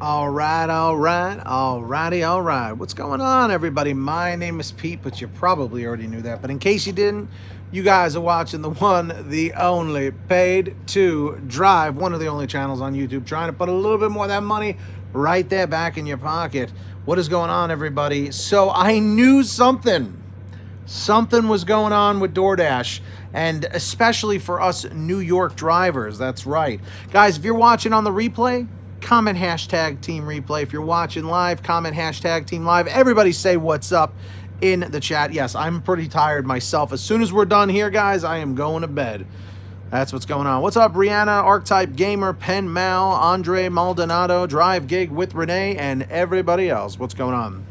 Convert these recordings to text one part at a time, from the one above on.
All right, all right, all righty, all right. What's going on, everybody? My name is Pete, but you probably already knew that. But in case you didn't, you guys are watching the one, the only Paid to Drive, one of the only channels on YouTube, trying to put a little bit more of that money right there back in your pocket. What is going on, everybody? So I knew something. Something was going on with DoorDash, and especially for us New York drivers. That's right. Guys, if you're watching on the replay, comment hashtag team replay. If you're watching live, comment hashtag team live. Everybody say what's up in the chat. Yes, I'm pretty tired myself. As soon as we're done here, guys, I am going to bed. That's what's going on. What's up, Brianna, Archetype Gamer, Pen Mal, Andre Maldonado, Drive Gig with Renee, and everybody else? What's going on?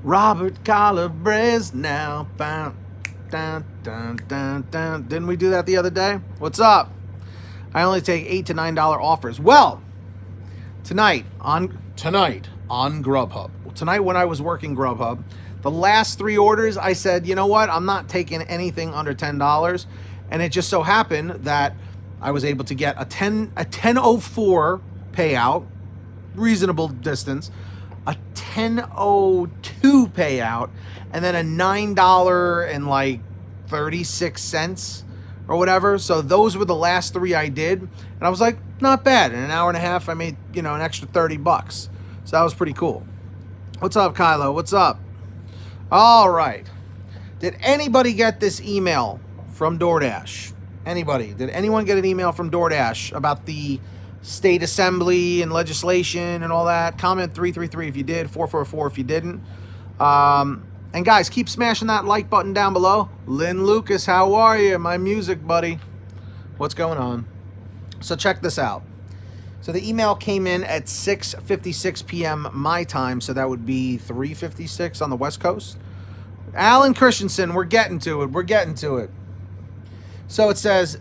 Robert Calabrese now. Dun, dun, dun, dun. Didn't we do that the other day? What's up? I only take $8 to $9 offers. Well, tonight on GrubHub. Tonight when I was working GrubHub, the last 3 orders, I said, you know what? I'm not taking anything under $10. And it just so happened that I was able to get a 10:04 payout, reasonable distance, a 10:02 payout, and then a $9.36 or whatever. So those were the last 3 I did, and I was like, not bad. In an hour and a half, I made, an extra $30. So that was pretty cool. What's up, Kylo? What's up? All right. Did anybody get this email from DoorDash? Anybody? Did anyone get an email from DoorDash about the state assembly and legislation and all that? Comment 333 if you did, 444 if you didn't. And guys, keep smashing that like button down below. Lynn Lucas, how are you? My music buddy. What's going on? So check this out. So the email came in at 6:56 p.m. my time, so that would be 3:56 on the West Coast. Alan Christensen, we're getting to it. We're getting to it. So it says,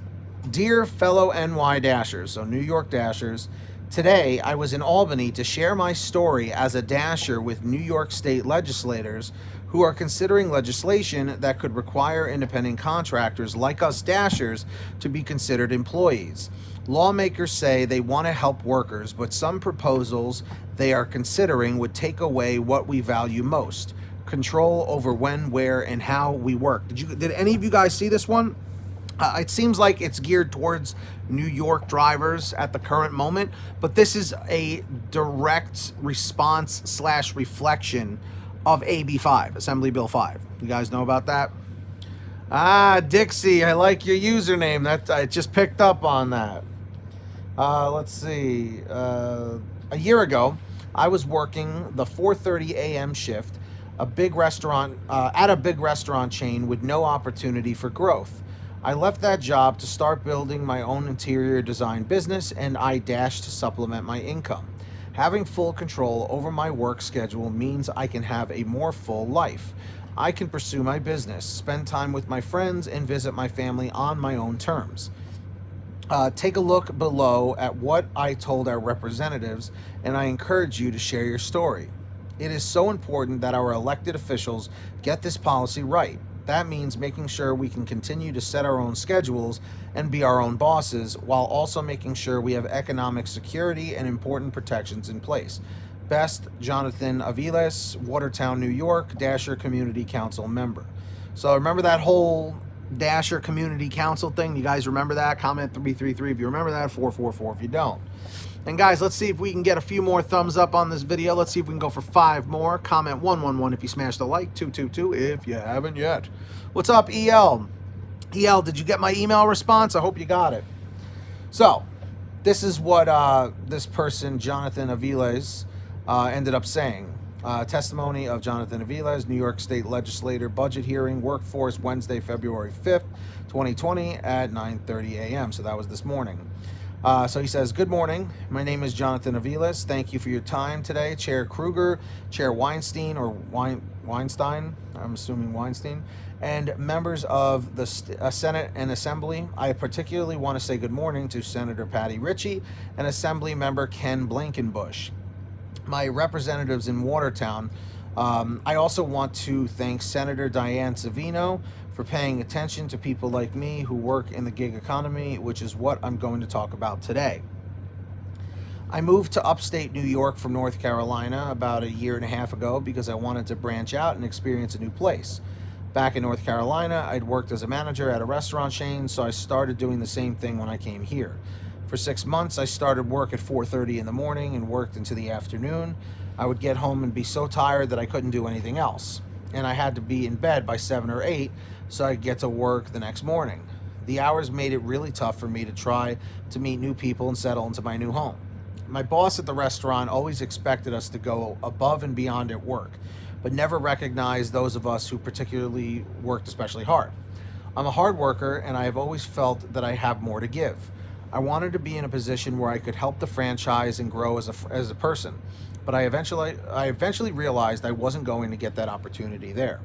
Dear fellow NY Dashers, so New York Dashers, today I was in Albany to share my story as a Dasher with New York State legislators who are considering legislation that could require independent contractors like us Dashers to be considered employees. Lawmakers say they want to help workers, but some proposals they are considering would take away what we value most: control over when, where, and how we work. Did any of you guys see this one? It seems like it's geared towards New York drivers at the current moment, but this is a direct response / reflection of AB 5, Assembly Bill 5. You guys know about that? Dixie, I like your username. That I just picked up on that. Let's see. A year ago, I was working the 4:30 a.m. shift, at a big restaurant chain with no opportunity for growth. I left that job to start building my own interior design business, and I dashed to supplement my income. Having full control over my work schedule means I can have a more full life. I can pursue my business, spend time with my friends, and visit my family on my own terms. Take a look below at what I told our representatives, and I encourage you to share your story. It is so important that our elected officials get this policy right. That means making sure we can continue to set our own schedules and be our own bosses, while also making sure we have economic security and important protections in place. Best, Jonathan Aviles, Watertown, New York, Dasher Community Council member. So remember that whole Dasher Community Council thing? You guys remember that? Comment 333 if you remember that, 444 if you don't. And guys, let's see if we can get a few more thumbs up on this video. Let's see if we can go for 5 more. Comment 111 if you smashed the like, 222 if you haven't yet. What's up, EL? EL, did you get my email response? I hope you got it. So, this is what this person, Jonathan Aviles, ended up saying. Testimony of Jonathan Aviles, New York State Legislator Budget Hearing, Workforce, Wednesday, February 5th, 2020 at 9:30 a.m. So that was this morning. So he says, good morning. My name is Jonathan Aviles. Thank you for your time today. Chair Kruger, Chair Weinstein, or Weinstein, I'm assuming Weinstein, and members of the Senate and Assembly. I particularly want to say good morning to Senator Patty Ritchie and Assembly Member Ken Blankenbush, my representatives in Watertown. I also want to thank Senator Diane Savino for paying attention to people like me who work in the gig economy, which is what I'm going to talk about today. I moved to upstate New York from North Carolina about a year and a half ago because I wanted to branch out and experience a new place. Back in North Carolina, I'd worked as a manager at a restaurant chain, so I started doing the same thing when I came here. For 6 months, I started work at 4:30 in the morning and worked into the afternoon. I would get home and be so tired that I couldn't do anything else. And I had to be in bed by 7 or 8 so I'd get to work the next morning. The hours made it really tough for me to try to meet new people and settle into my new home. My boss at the restaurant always expected us to go above and beyond at work, but never recognized those of us who particularly worked especially hard. I'm a hard worker, and I have always felt that I have more to give. I wanted to be in a position where I could help the franchise and grow as a person, but I eventually realized I wasn't going to get that opportunity there.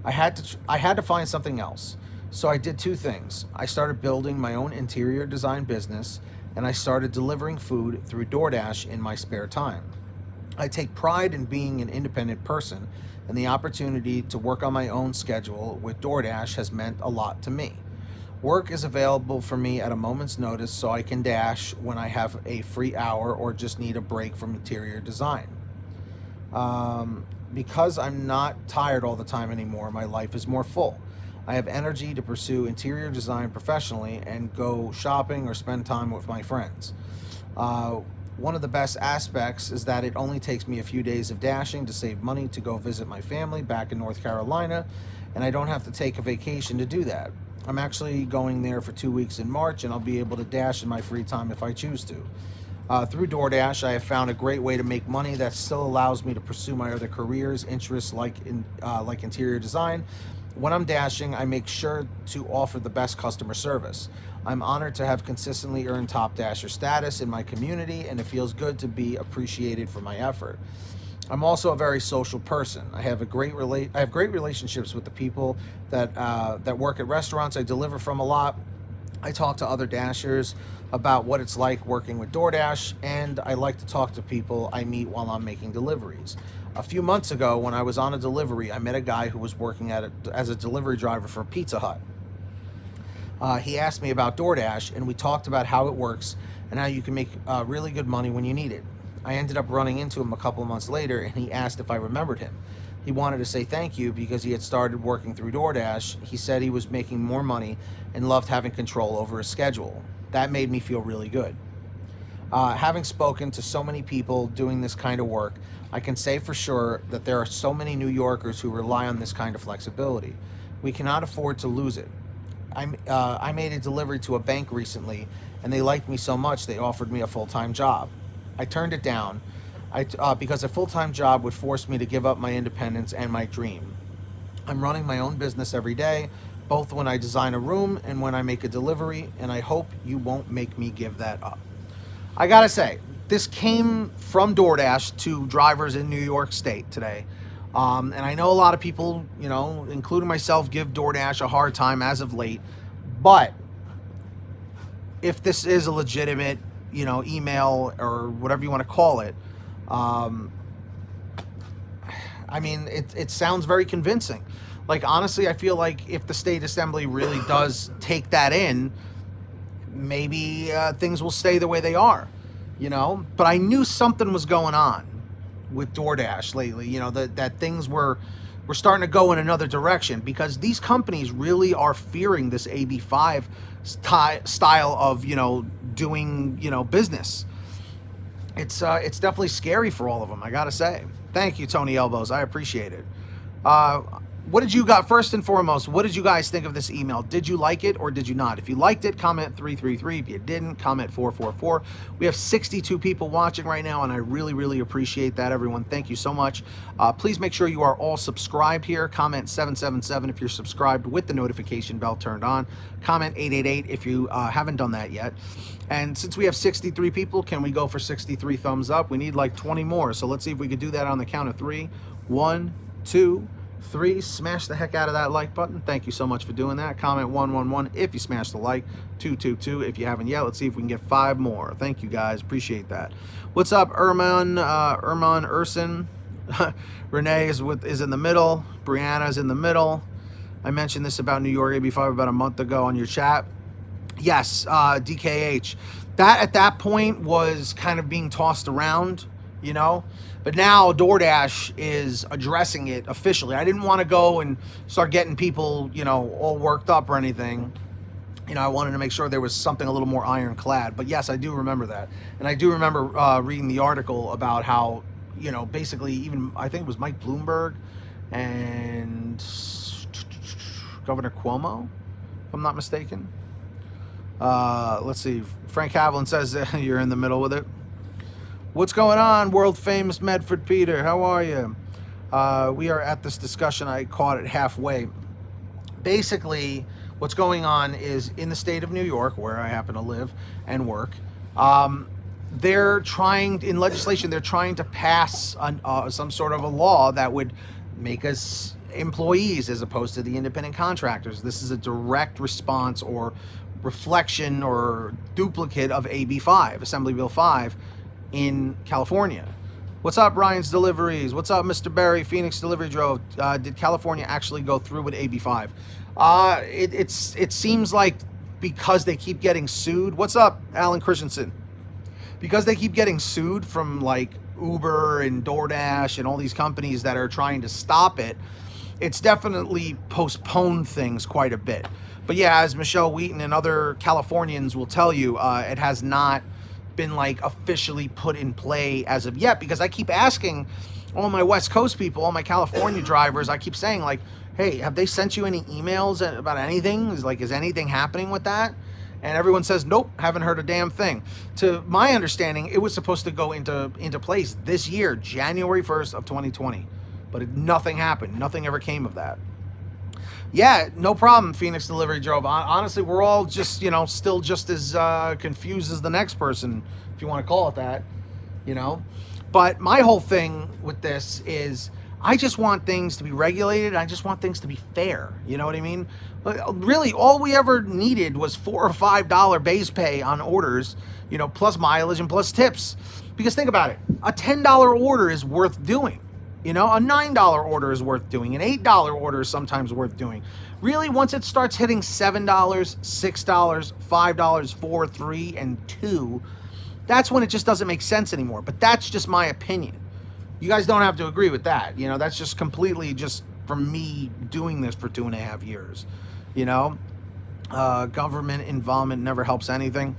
I had to find something else. So I did two things. I started building my own interior design business, and I started delivering food through DoorDash in my spare time. I take pride in being an independent person, and the opportunity to work on my own schedule with DoorDash has meant a lot to me. Work is available for me at a moment's notice, so I can dash when I have a free hour or just need a break from interior design. Because I'm not tired all the time anymore, my life is more full. I have energy to pursue interior design professionally and go shopping or spend time with my friends. One of the best aspects is that it only takes me a few days of dashing to save money to go visit my family back in North Carolina, and I don't have to take a vacation to do that. I'm actually going there for 2 weeks in March, and I'll be able to dash in my free time if I choose to. Through DoorDash, I have found a great way to make money that still allows me to pursue my other careers, interests like interior design. When I'm dashing, I make sure to offer the best customer service. I'm honored to have consistently earned top dasher status in my community, and it feels good to be appreciated for my effort. I'm also a very social person. I have great relationships with the people that work at restaurants I deliver from a lot. I talk to other dashers about what it's like working with DoorDash, and I like to talk to people I meet while I'm making deliveries. A few months ago, when I was on a delivery, I met a guy who was working as a delivery driver for Pizza Hut. He asked me about DoorDash, and we talked about how it works and how you can make really good money when you need it. I ended up running into him a couple of months later, and he asked if I remembered him. He wanted to say thank you because he had started working through DoorDash. He said he was making more money and loved having control over his schedule. That made me feel really good. Having spoken to so many people doing this kind of work, I can say for sure that there are so many New Yorkers who rely on this kind of flexibility. We cannot afford to lose it. I made a delivery to a bank recently, and they liked me so much they offered me a full-time job. I turned it down because a full-time job would force me to give up my independence and my dream. I'm running my own business every day, both when I design a room and when I make a delivery, and I hope you won't make me give that up. I gotta say, this came from DoorDash to drivers in New York State today. And I know a lot of people, including myself, give DoorDash a hard time as of late. But if this is a legitimate, email or whatever you want to call it, it sounds very convincing. Like, honestly, I feel like if the state assembly really does take that in, maybe things will stay the way they are, But I knew something was going on with DoorDash lately, that things were starting to go in another direction, because these companies really are fearing this AB5 style of, doing, business. It's definitely scary for all of them, I gotta say. Thank you, Tony Elbows. I appreciate it. What did you got? First and foremost, what did you guys think of this email? Did you like it or did you not? If you liked it, comment 333. If you didn't, comment 444. We have 62 people watching right now, and I really, really appreciate that, everyone. Thank you so much. Please make sure you are all subscribed here. Comment 777 if you're subscribed with the notification bell turned on. Comment 888 if you haven't done that yet. And since we have 63 people, can we go for 63 thumbs up? We need like 20 more. So let's see if we could do that on the count of 3. 1, 2, 3. Smash the heck out of that like button. Thank you so much for doing that. Comment 111 if you smashed the like. 222 if you haven't yet. Let's see if we can get 5 more. Thank you guys. Appreciate that. What's up, Erman Urson? Renee is in the middle. Brianna's in the middle. I mentioned this about New York AB5 about a month ago on your chat. Yes, DKH. that at that point was kind of being tossed around, you know. But now DoorDash is addressing it officially. I didn't want to go and start getting people, you know, all worked up or anything. You know, I wanted to make sure there was something a little more ironclad. But yes, I do remember that. And I do remember reading the article about how, you know, basically even, I think it was Mike Bloomberg and Governor Cuomo, if I'm not mistaken. Let's see. Frank Havlin says you're in the middle with it. What's going on, world famous Medford Peter? How are you? We are at this discussion. I caught it halfway. Basically, what's going on is in the state of New York, where I happen to live and work, they're trying, in legislation, they're trying to pass some sort of a law that would make us employees as opposed to the independent contractors. This is a direct response or reflection or duplicate of AB 5, Assembly Bill 5 in California. What's up, Ryan's Deliveries? What's up, Mr. Barry, Phoenix Delivery Drove? Did California actually go through with AB 5? It seems like because they keep getting sued. What's up, Alan Christensen? Because they keep getting sued from like Uber and DoorDash and all these companies that are trying to stop it, it's definitely postponed things quite a bit. But yeah, as Michelle Wheaton and other Californians will tell you, it has not been like officially put in play as of yet, because I keep asking all my West Coast people, all my California drivers, I keep saying like, hey, have they sent you any emails about anything? Is anything happening with that? And everyone says, nope, haven't heard a damn thing. To my understanding, it was supposed to go into place this year, January 1st of 2020. But nothing happened. Nothing ever came of that. Yeah, no problem, Phoenix Delivery Drove. Honestly, we're all just, you know, still just as confused as the next person, if you want to call it that, you know. But my whole thing with this is I just want things to be regulated. I just want things to be fair. You know what I mean? Really, all we ever needed was $4 or $5 base pay on orders, you know, plus mileage and plus tips. Because think about it. A $10 order is worth doing. You know, a $9 order is worth doing. An $8 order is sometimes worth doing. Really, once it starts hitting $7, $6, $5, $4, $3, and $2, that's when it just doesn't make sense anymore. But that's just my opinion. You guys don't have to agree with that. You know, that's just completely just from me doing this for 2.5 years. You know, government involvement never helps anything.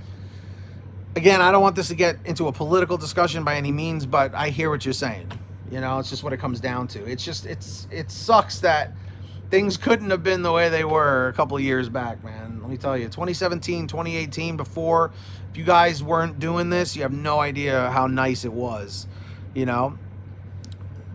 Again, I don't want this to get into a political discussion by any means, but I hear what you're saying. You know, it's just what it comes down to. It's just, it sucks that things couldn't have been the way they were a couple of years back, man. Let me tell you, 2017, 2018, before, if you guys weren't doing this, you have no idea how nice it was, you know?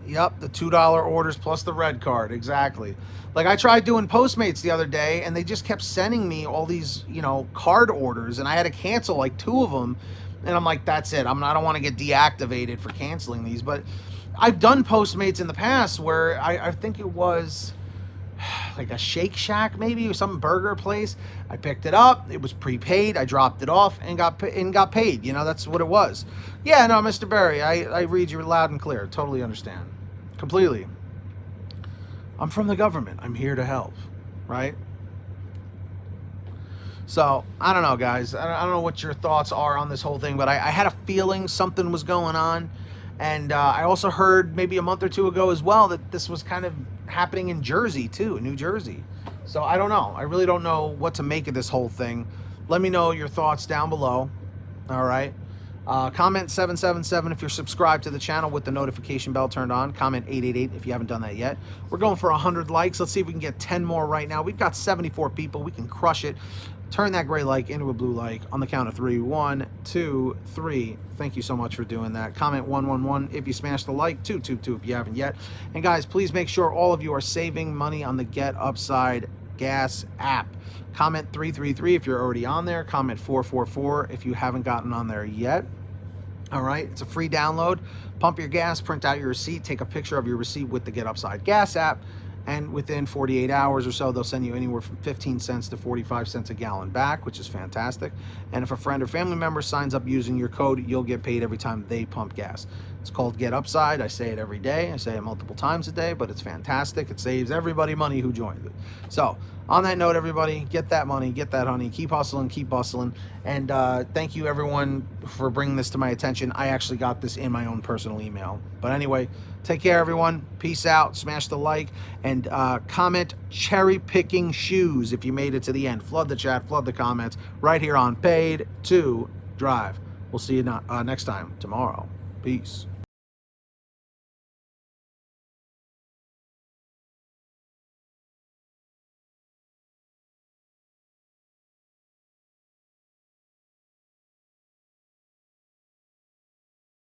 Yep, the $2 orders plus the red card, exactly. Like I tried doing Postmates the other day and they just kept sending me all these, you know, card orders, and I had to cancel like 2 of them. And I'm like, that's it. I don't want to get deactivated for canceling these, but I've done Postmates in the past where I think it was like a Shake Shack maybe, or some burger place. I picked it up, it was prepaid, I dropped it off and got paid. You know, that's what it was. Yeah, no, Mr. Barry, I read you loud and clear. Totally understand. Completely. I'm from the government. I'm here to help, right? So, I don't know, guys. I don't know what your thoughts are on this whole thing, but I had a feeling something was going on. And I also heard maybe a month or 2 ago as well that this was kind of happening in Jersey too, New Jersey. So I don't know. I really don't know what to make of this whole thing. Let me know your thoughts down below. All right. Comment 777 if you're subscribed to the channel with the notification bell turned on. Comment 888 if you haven't done that yet. We're going for 100 likes. Let's see if we can get 10 more right now. We've got 74 people. We can crush it. Turn that gray like into a blue like on the count of 3. 1, 2, 3. Thank you so much for doing that. Comment 111 if you smashed the like. 222 if you haven't yet. And guys, please make sure all of you are saving money on the Get Upside Gas app. Comment 333 if you're already on there. Comment 444 if you haven't gotten on there yet. All right, it's a free download. Pump your gas, print out your receipt, take a picture of your receipt with the Get Upside Gas app, and within 48 hours or so, they'll send you anywhere from 15 cents to 45 cents a gallon back, which is fantastic. And if a friend or family member signs up using your code, you'll get paid every time they pump gas. It's called Get Upside. I say it every day. I say it multiple times a day, but it's fantastic. It saves everybody money who joins it. So on that note, everybody, get that money, get that honey, keep hustling, keep bustling. And thank you everyone for bringing this to my attention. I actually got this in my own personal email. But anyway, take care everyone. Peace out. Smash the like and comment cherry picking shoes if you made it to the end. Flood the chat, flood the comments right here on Paid to Drive. We'll see you next time tomorrow. Peace.